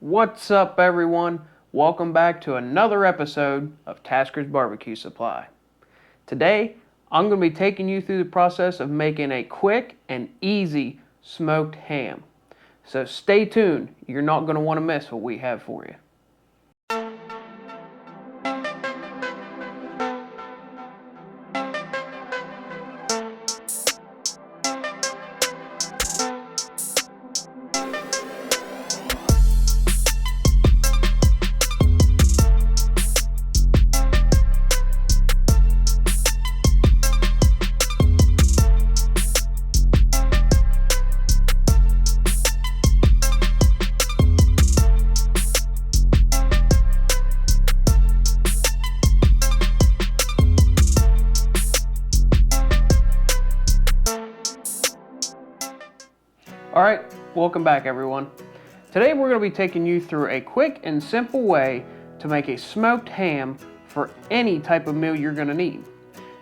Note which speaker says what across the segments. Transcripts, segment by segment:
Speaker 1: What's up, everyone? Welcome back to another episode of Tasker's Barbecue Supply. Today, I'm going to be taking you through the process of making a quick and easy smoked ham. So stay tuned. You're not going to want to miss what we have for you. Alright, welcome back, everyone. Today we're going to be taking you through a quick and simple way to make a smoked ham for any type of meal you're going to need.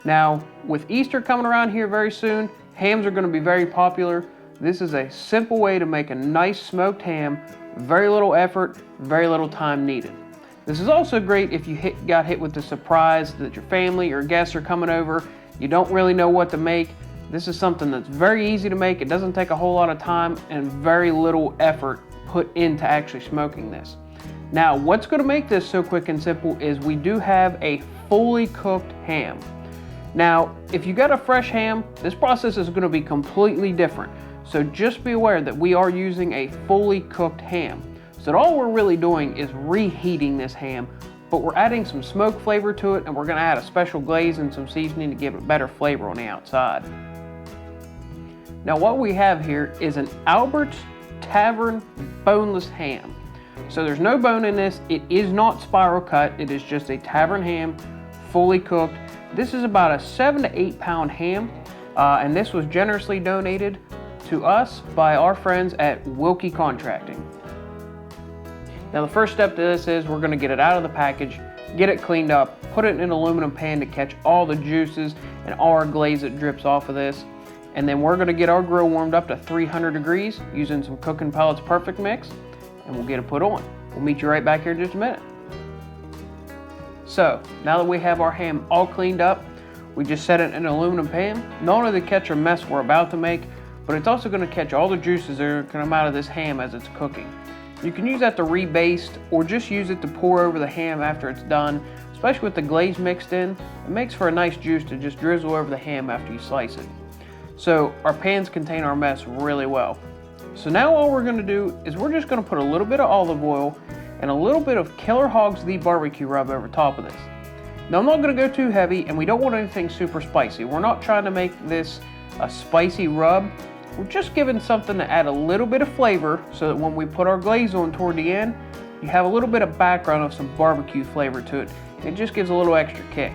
Speaker 1: Now, with Easter coming around here very soon, hams are going to be very popular. This is a simple way to make a nice smoked ham, very little effort, very little time needed. This is also great if you got hit with the surprise that your family or guests are coming over, you don't really know what to make. This is something that's very easy to make. It doesn't take a whole lot of time and very little effort put into actually smoking this. Now, what's going to make this so quick and simple is we do have a fully cooked ham. Now, if you got a fresh ham, this process is going to be completely different. So just be aware that we are using a fully cooked ham. So all we're really doing is reheating this ham, but we're adding some smoke flavor to it, and we're going to add a special glaze and some seasoning to give it better flavor on the outside. Now what we have here is an Albert's Tavern boneless ham. So there's no bone in this. It is not spiral cut. It is just a tavern ham, fully cooked. This is about a 7 to 8 pound ham, and this was generously donated to us by our friends at Wilkie Contracting. Now the first step to this is we're going to get it out of the package, get it cleaned up, put it in an aluminum pan to catch all the juices and all our glaze that drips off of this. And then we're going to get our grill warmed up to 300 degrees using some Cooking Pellets Perfect Mix, and we'll get it put on. We'll meet you right back here in just a minute. So, now that we have our ham all cleaned up, we just set it in an aluminum pan, not only to catch a mess we're about to make, but it's also going to catch all the juices that are going to come out of this ham as it's cooking. You can use that to rebaste, or just use it to pour over the ham after it's done, especially with the glaze mixed in. It makes for a nice juice to just drizzle over the ham after you slice it. So our pans contain our mess really well. So now all we're going to do is we're just going to put a little bit of olive oil and a little bit of Killer Hogs the barbecue rub over top of this. Now I'm not going to go too heavy, and we don't want anything super spicy. We're not trying to make this a spicy rub. We're just giving something to add a little bit of flavor so that when we put our glaze on toward the end, you have a little bit of background of some barbecue flavor to it. It just gives a little extra kick.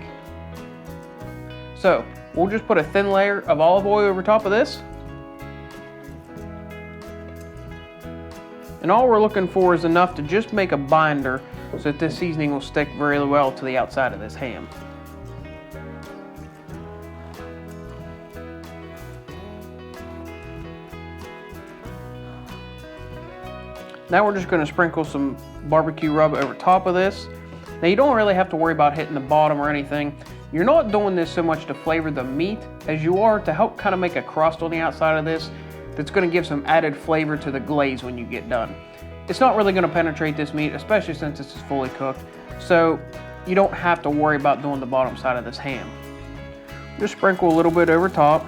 Speaker 1: So we'll just put a thin layer of olive oil over top of this. And all we're looking for is enough to just make a binder so that this seasoning will stick very well to the outside of this ham. Now we're just going to sprinkle some barbecue rub over top of this. Now you don't really have to worry about hitting the bottom or anything. You're not doing this so much to flavor the meat as you are to help kind of make a crust on the outside of this that's going to give some added flavor to the glaze when you get done. It's not really going to penetrate this meat, especially since this is fully cooked, so you don't have to worry about doing the bottom side of this ham. Just sprinkle a little bit over top.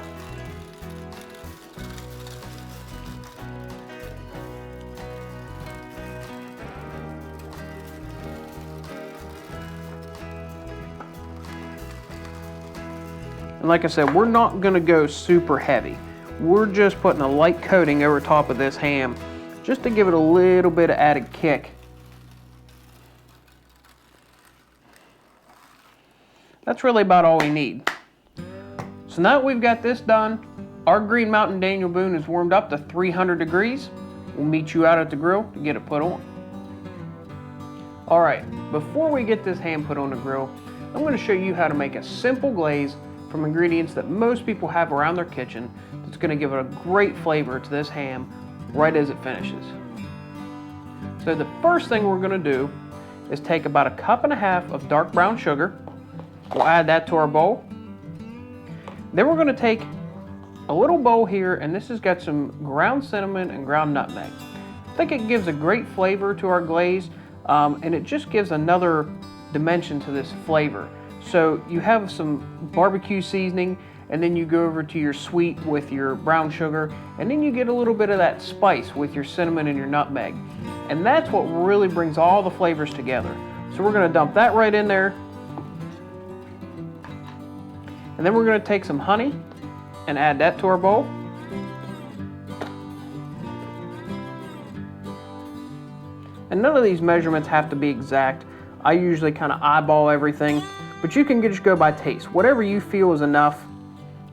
Speaker 1: And like I said, we're not going to go super heavy. We're just putting a light coating over top of this ham just to give it a little bit of added kick. That's really about all we need. So now that we've got this done, our Green Mountain Daniel Boone is warmed up to 300 degrees. We'll meet you out at the grill to get it put on. Alright, before we get this ham put on the grill, I'm going to show you how to make a simple glaze from ingredients that most people have around their kitchen that's going to give it a great flavor to this ham right as it finishes. So the first thing we're going to do is take about 1.5 cups of dark brown sugar. We'll add that to our bowl. Then we're going to take a little bowl here, and this has got some ground cinnamon and ground nutmeg. I think it gives a great flavor to our glaze, and it just gives another dimension to this flavor. So you have some barbecue seasoning, and then you go over to your sweet with your brown sugar, and then you get a little bit of that spice with your cinnamon and your nutmeg. And that's what really brings all the flavors together. So we're going to dump that right in there. And then we're going to take some honey and add that to our bowl. And none of these measurements have to be exact. I usually kind of eyeball everything, but you can just go by taste. Whatever you feel is enough.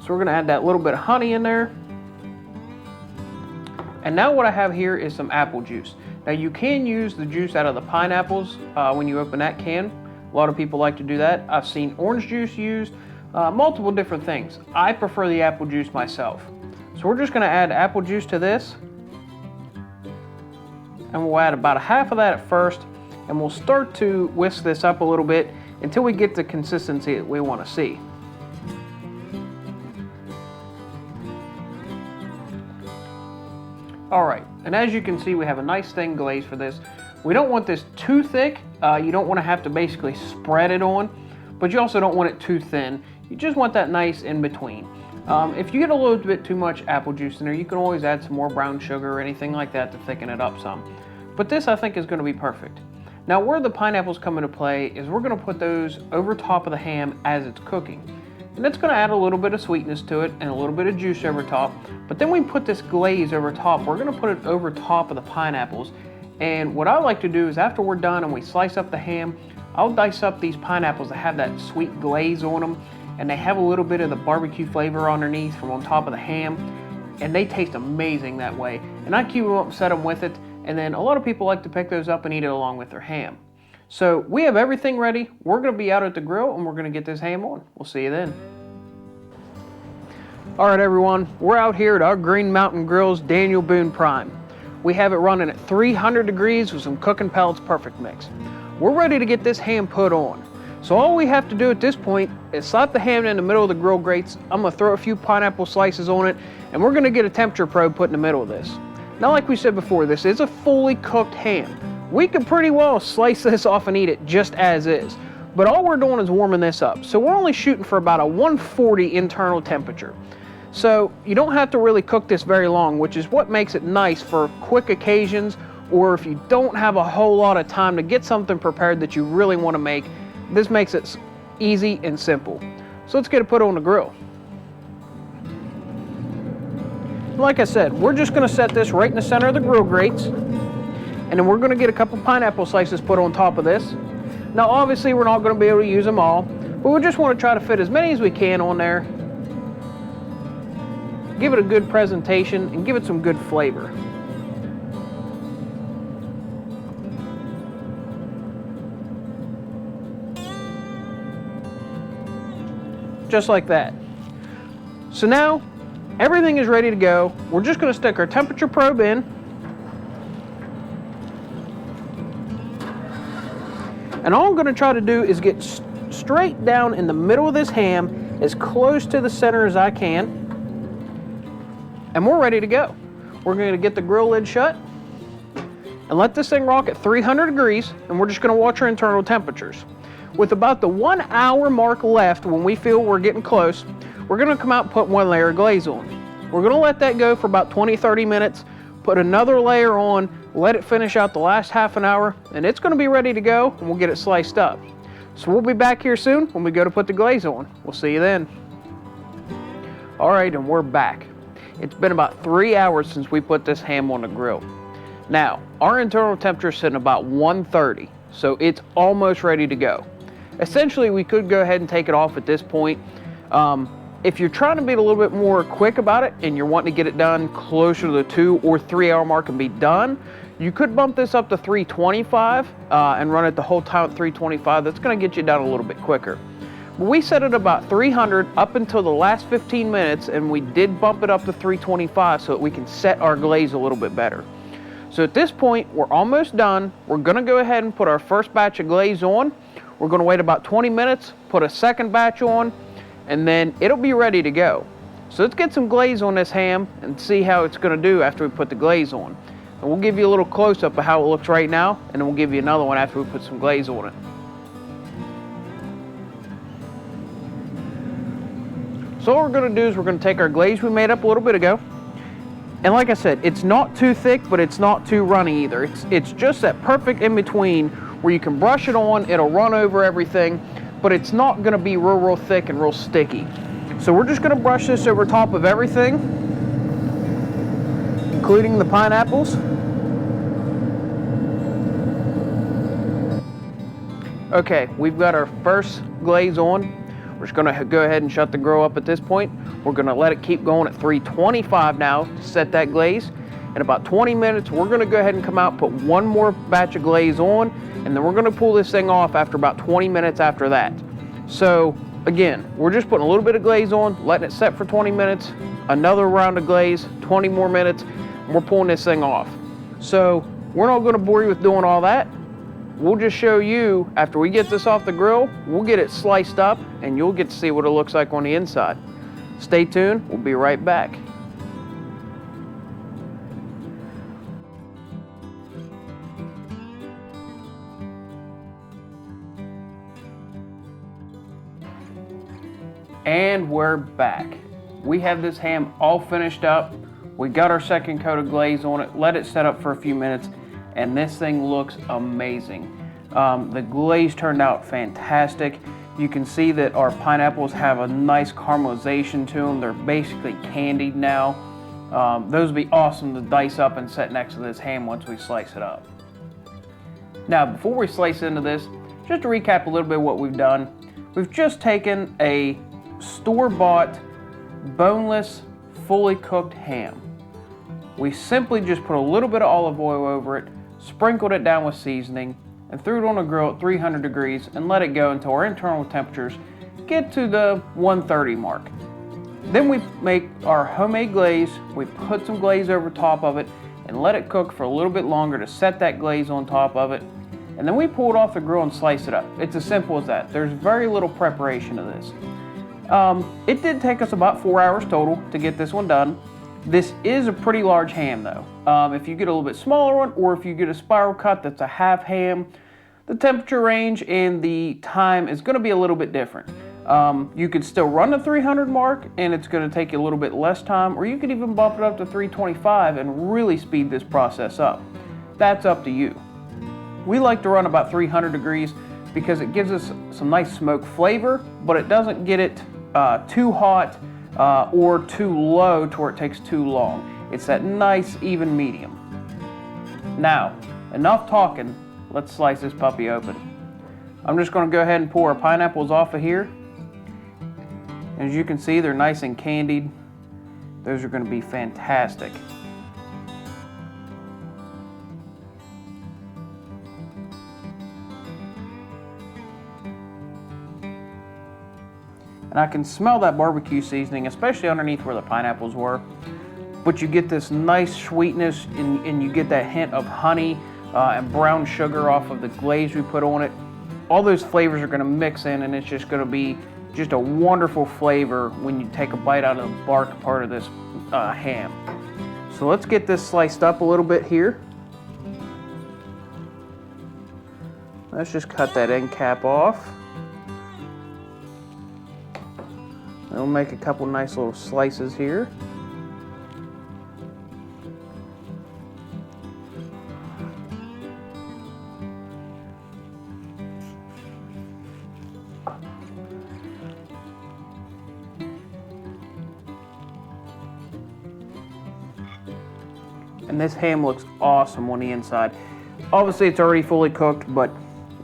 Speaker 1: So we're going to add that little bit of honey in there. And now what I have here is some apple juice. Now you can use the juice out of the pineapples when you open that can. A lot of people like to do that. I've seen orange juice used, multiple different things. I prefer the apple juice myself. So we're just going to add apple juice to this. And we'll add about 1/2 of that at first. And we'll start to whisk this up a little bit until we get the consistency that we want to see. All right, and as you can see, we have a nice thin glaze for this. We don't want this too thick. You don't want to have to basically spread it on, but you also don't want it too thin. You just want that nice in between. If you get a little bit too much apple juice in there, you can always add some more brown sugar or anything like that to thicken it up some. But this, I think, is going to be perfect. Now, where the pineapples come into play is we're going to put those over top of the ham as it's cooking. And that's going to add a little bit of sweetness to it and a little bit of juice over top. But then we put this glaze over top. We're going to put it over top of the pineapples. And what I like to do is after we're done and we slice up the ham, I'll dice up these pineapples that have that sweet glaze on them. And they have a little bit of the barbecue flavor underneath from on top of the ham. And they taste amazing that way. And I cube them up and set them with it. And then a lot of people like to pick those up and eat it along with their ham. So we have everything ready. We're going to be out at the grill and we're going to get this ham on. We'll see you then. All right, everyone, we're out here at our Green Mountain Grill's Daniel Boone Prime. We have it running at 300 degrees with some Cookin' Pellets Perfect Mix. We're ready to get this ham put on. So all we have to do at this point is slap the ham in the middle of the grill grates. I'm going to throw a few pineapple slices on it, and we're going to get a temperature probe put in the middle of this. Now, like we said before, this is a fully cooked ham. We could pretty well slice this off and eat it just as is. But all we're doing is warming this up. So we're only shooting for about a 140 internal temperature. So you don't have to really cook this very long, which is what makes it nice for quick occasions, or if you don't have a whole lot of time to get something prepared that you really want to make. This makes it easy and simple. So let's get it put on the grill. Like I said, we're just going to set this right in the center of the grill grates. And then we're going to get a couple pineapple slices put on top of this. Now obviously we're not going to be able to use them all, but we just want to try to fit as many as we can on there. Give it a good presentation and give it some good flavor. Just like that. So now everything is ready to go. We're just going to stick our temperature probe in. And all I'm going to try to do is get straight down in the middle of this ham, as close to the center as I can. And we're ready to go. We're going to get the grill lid shut and let this thing rock at 300 degrees, and we're just going to watch our internal temperatures. With about the 1 hour mark left, when we feel we're getting close, we're going to come out and put one layer of glaze on. We're going to let that go for about 20-30 minutes, put another layer on, let it finish out the last half an hour, and it's going to be ready to go, and we'll get it sliced up. So we'll be back here soon when we go to put the glaze on. We'll see you then. All right, and we're back. It's been about 3 hours since we put this ham on the grill. Now, our internal temperature is sitting about 130, so it's almost ready to go. Essentially, we could go ahead and take it off at this point. If you're trying to be a little bit more quick about it and you're wanting to get it done closer to the 2 or 3 hour mark and be done, you could bump this up to 325 and run it the whole time at 325. That's going to get you done a little bit quicker. But we set it about 300 up until the last 15 minutes, and we did bump it up to 325 so that we can set our glaze a little bit better. So at this point, we're almost done. We're gonna go ahead and put our first batch of glaze on. We're gonna wait about 20 minutes, put a second batch on, and then it'll be ready to go. So let's get some glaze on this ham and see how it's gonna do after we put the glaze on. And we'll give you a little close-up of how it looks right now, and then we'll give you another one after we put some glaze on it. So what we're gonna do is we're gonna take our glaze we made up a little bit ago, and like I said, it's not too thick, but it's not too runny either. It's just that perfect in between where you can brush it on, it'll run over everything, but it's not gonna be real thick and real sticky. So we're just gonna brush this over top of everything, including the pineapples. Okay, we've got our first glaze on. We're just gonna go ahead and shut the grill up at this point. We're gonna let it keep going at 325 now to set that glaze. In about 20 minutes, we're gonna go ahead and come out, put one more batch of glaze on, and then we're gonna pull this thing off after about 20 minutes after that. So again, we're just putting a little bit of glaze on, letting it set for 20 minutes, another round of glaze, 20 more minutes, and we're pulling this thing off. So we're not gonna bore you with doing all that. We'll just show you, after we get this off the grill, we'll get it sliced up and you'll get to see what it looks like on the inside. Stay tuned, we'll be right back. And we're back. We have this ham all finished up. We got our second coat of glaze on it, let it set up for a few minutes, and this thing looks amazing. The glaze turned out fantastic. You can see that our pineapples have a nice caramelization to them. They're basically candied now. Those would be awesome to dice up and set next to this ham once we slice it up. Now, before we slice into this, just to recap a little bit what we've done, we've just taken a store-bought, boneless, fully cooked ham. We simply just put a little bit of olive oil over it, sprinkled it down with seasoning, and threw it on a grill at 300 degrees and let it go until our internal temperatures get to the 130 mark. Then we make our homemade glaze, we put some glaze over top of it and let it cook for a little bit longer to set that glaze on top of it, and then we pull it off the grill and slice it up. It's as simple as that. There's very little preparation to this. It did take us about 4 hours total to get this one done. This is a pretty large ham though. If you get a little bit smaller one, or if you get a spiral cut that's a half ham, the temperature range and the time is going to be a little bit different. You could still run the 300 mark and it's going to take you a little bit less time, or you could even bump it up to 325 and really speed this process up. That's up to you. We like to run about 300 degrees because it gives us some nice smoke flavor, but it doesn't get it too hot or too low to where it takes too long. It's that nice even medium. Now, enough talking, let's slice this puppy open. I'm just going to go ahead and pull our pineapples off of here. As you can see, they're nice and candied. Those are going to be fantastic. And I can smell that barbecue seasoning, especially underneath where the pineapples were. But you get this nice sweetness and you get that hint of honey and brown sugar off of the glaze we put on it. All those flavors are going to mix in, and it's just going to be just a wonderful flavor when you take a bite out of the bark part of this ham. So let's get this sliced up a little bit here. Let's just cut that end cap off. And we'll make a couple nice little slices here. And this ham looks awesome on the inside. Obviously it's already fully cooked, but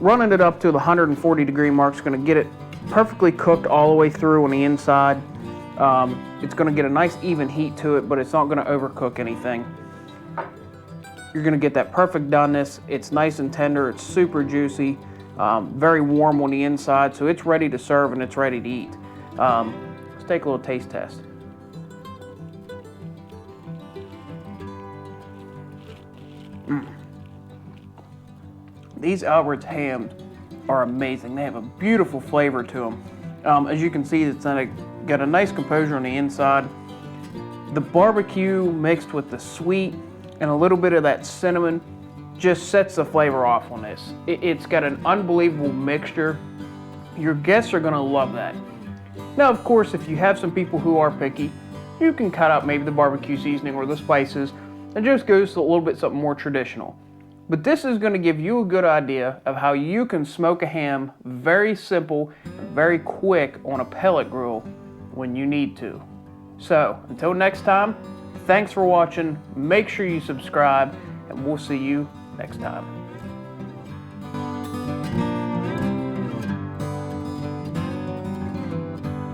Speaker 1: running it up to the 140 degree mark is going to get it perfectly cooked all the way through on the inside. It's going to get a nice even heat to it, but it's not going to overcook anything. You're going to get that perfect doneness. It's nice and tender, it's super juicy, very warm on the inside, so it's ready to serve and it's ready to eat. Let's take a little taste test. These Albert's hams are amazing. They have a beautiful flavor to them. As you can see, it's got a nice composure on the inside. The barbecue mixed with the sweet and a little bit of that cinnamon just sets the flavor off on this. It's got an unbelievable mixture. Your guests are gonna love that. Now, of course, if you have some people who are picky, you can cut out maybe the barbecue seasoning or the spices and just go to a little bit something more traditional. But this is gonna give you a good idea of how you can smoke a ham very simple and very quick on a pellet grill when you need to. So, until next time, thanks for watching, make sure you subscribe, and we'll see you next time.